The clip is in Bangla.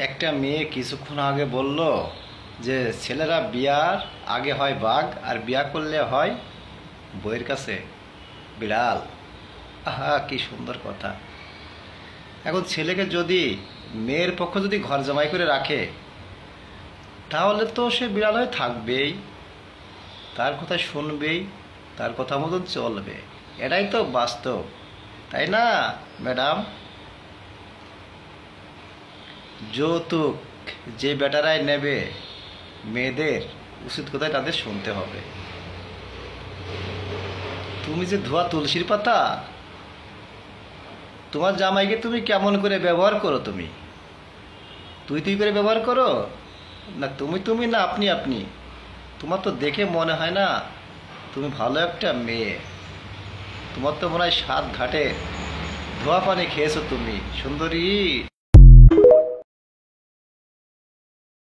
একটা মেয়ে কিছুক্ষণ আগে বলল যে ছেলেরা বিয়ার আগে হয় বাঘ আর বিয়া করলে হয় বইয়ের কাছে বিড়াল। আহা, কি সুন্দর কথা। এখন ছেলেকে যদি মেয়ের পক্ষ যদি ঘর জামাই করে রাখে, তাহলে তো সে বিড়াল হয়ে থাকবেই, তার কথা শুনবেই, তার কথা মতন চলবে। এটাই তো বাস্তব, তাই না ম্যাডাম? যৌতুক যে বেটারাই নেবে, মেয়েদের উচিত কথাই তাদের শুনতে হবে। তুমি যে ধোয়া তুলসীর পাতা, তোমার জামাইকে তুমি কেমন করে ব্যবহার করো? তুমি তুই তুই করে ব্যবহার করো, না তুমি তুমি, না আপনি আপনি? তোমার তো দেখে মনে হয় না তুমি ভালো একটা মেয়ে। তোমার তো মনে হয় 7 ঘাটে ধোয়া পানি খেয়েছো তুমি, সুন্দরী।